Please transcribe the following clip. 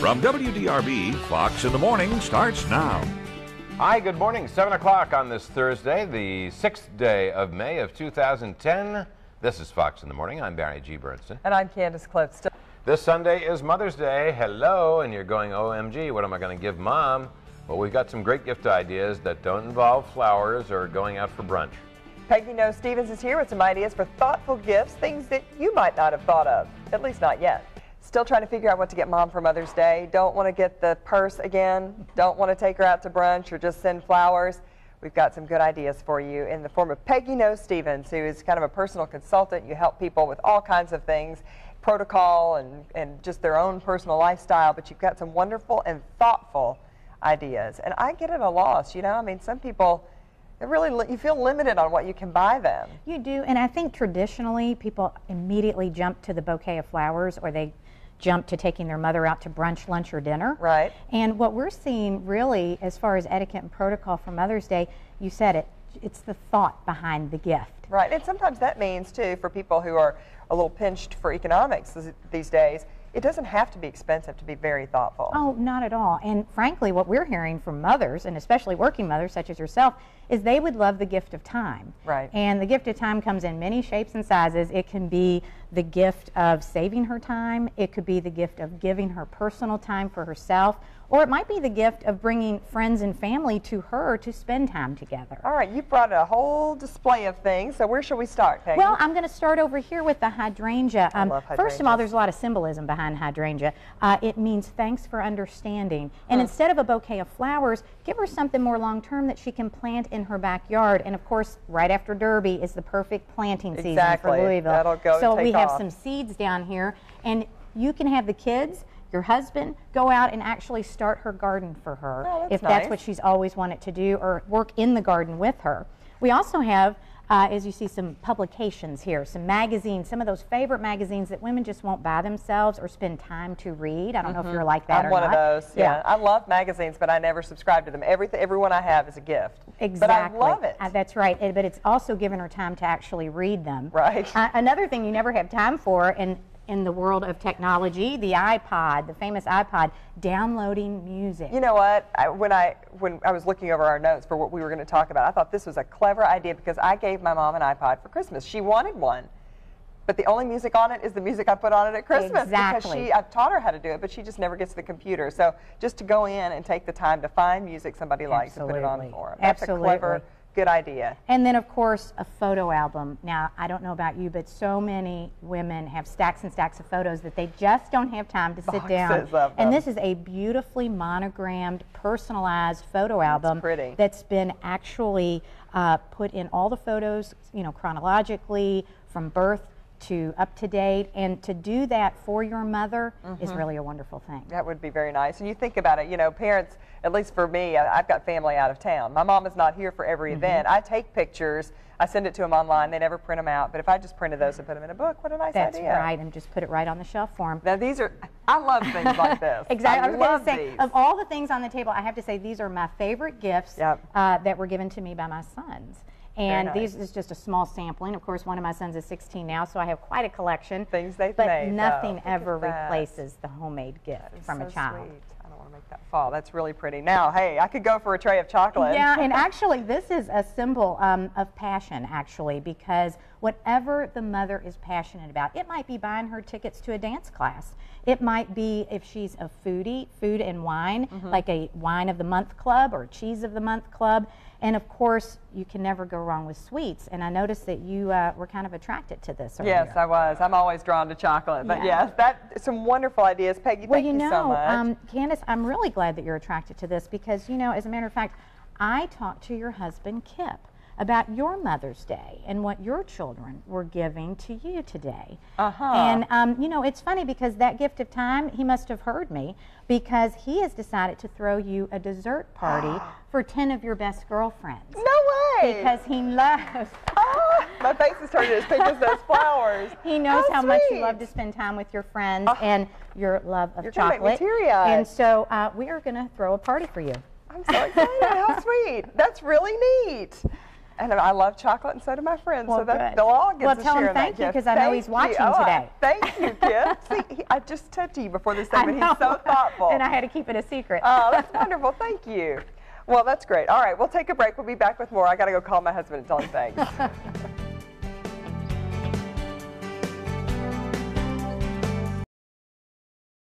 From WDRB, Fox in the Morning starts now. Hi, good morning. 7 o'clock on this Thursday, the 6th day of May of 2010. This is Fox in the Morning. I'm Barry G. Bernstein. And I'm Candace Clipston. This Sunday is Mother's Day. Hello, and you're going, OMG, what am I going to give Mom? Well, we've got some great gift ideas that don't involve flowers or going out for brunch. Peggy No Stevens is here with some ideas for thoughtful gifts, things that you might not have thought of, at least not yet. Still trying to figure out what to get Mom for Mother's Day. Don't want to get the purse again. Don't want to take her out to brunch or just send flowers. We've got some good ideas for you in the form of Peggy No Stevens, who is kind of a personal consultant. You help people with all kinds of things, protocol and just their own personal lifestyle, but you've got some wonderful and thoughtful ideas. And I get at a loss, you know, I mean, some people, you feel limited on what you can buy them. You do, and I think traditionally people immediately jump to the bouquet of flowers, or they jump to taking their mother out to brunch, lunch, or dinner. Right. And what we're seeing really, as far as etiquette and protocol for Mother's Day, you said it, it's the thought behind the gift. Right, and sometimes that means, too, for people who are a little pinched for economics these days, it doesn't have to be expensive to be very thoughtful. Oh, not at all. And frankly, what we're hearing from mothers, and especially working mothers such as yourself, is they would love the gift of time. Right. And the gift of time comes in many shapes and sizes. It can be the gift of saving her time. It could be the gift of giving her personal time for herself. Or it might be the gift of bringing friends and family to her to spend time together. All right, you brought a whole display of things, so where shall we start, Peggy? Well, I'm going to start over here with the hydrangea. I love hydrangeas. First of all, there's a lot of symbolism behind hydrangea. It means thanks for understanding. And instead of a bouquet of flowers, give her something more long-term that she can plant in her backyard. And of course, right after Derby is the perfect planting season for Louisville. That'll go so take we have off. some seeds down here, and you can have the kids, your husband, go out and actually start her garden for her, if that's what she's always wanted to do, or work in the garden with her. We also have, as you see, some publications here, some magazines, some of those favorite magazines that women just won't buy themselves or spend time to read. I don't know if you're like that or not. I'm one of those, yeah. I love magazines, but I never subscribe to them. Every one I have is a gift. Exactly. But I love it. That's right, but it's also given her time to actually read them. Right. Another thing you never have time for, and in the world of technology, the iPod, the famous iPod, downloading music. You know what? When I was looking over our notes for what we were going to talk about, I thought this was a clever idea because I gave my mom an iPod for Christmas. She wanted one, but the only music on it is the music I put on it at Christmas. Exactly. Because I've taught her how to do it, but she just never gets to the computer. So just to go in and take the time to find music somebody likes and put it on for them. That's a clever, good idea. And then, of course, a photo album. Now, I don't know about you, but so many women have stacks and stacks of photos that they just don't have time to sit down. And this is a beautifully monogrammed, personalized photo album that's been actually put in all the photos, you know, chronologically, from birth to up to date, and to do that for your mother is really a wonderful thing. That would be very nice. And you think about it, you know, parents, at least for me, I've got family out of town. My mom is not here for every event. I take pictures, I send it to them online, they never print them out, but if I just printed those and put them in a book, what a nice idea. That's right, and just put it right on the shelf for them. Now these are, I love things like this. Exactly. I was love going to say, these. of all the things on the table, I have to say these are my favorite gifts that were given to me by my sons. And these is just a small sampling. Of course, one of my sons is 16 now, so I have quite a collection. Things they've but made. But nothing ever replaces the homemade gift from a child. Sweet. I don't want to make that fall. That's really pretty. Now, hey, I could go for a tray of chocolate. Yeah, and actually, this is a symbol of passion, actually, because whatever the mother is passionate about, it might be buying her tickets to a dance class. It might be, if she's a foodie, food and wine, like a wine of the month club or cheese of the month club. And of course, you can never go wrong with sweets. And I noticed that you were kind of attracted to this earlier. Yes, I was. I'm always drawn to chocolate. But yes, that's some wonderful ideas. Peggy, thank you so much. Candace, I'm really glad that you're attracted to this because, you know, as a matter of fact, I talked to your husband, Kip, about your Mother's Day and what your children were giving to you today. And, you know, it's funny because that gift of time, he must have heard me because he has decided to throw you a dessert party for 10 of your best girlfriends. No way! Because he loves... my face is turning as pink as those flowers. He knows how much you love to spend time with your friends and your love of chocolate. Make me teary-eyed. And so we are going to throw a party for you. I'm so excited. How sweet. That's really neat. And I love chocolate, and so do my friends. Well, so that good. they'll all get well, to tell share him thank that you gift. because I know he's watching today. Thank you, Kip. See, I just said to you before this segment, he's so thoughtful. And I had to keep it a secret. Oh, that's wonderful. Thank you. Well, that's great. All right, we'll take a break. We'll be back with more. I got to go call my husband and tell him thanks.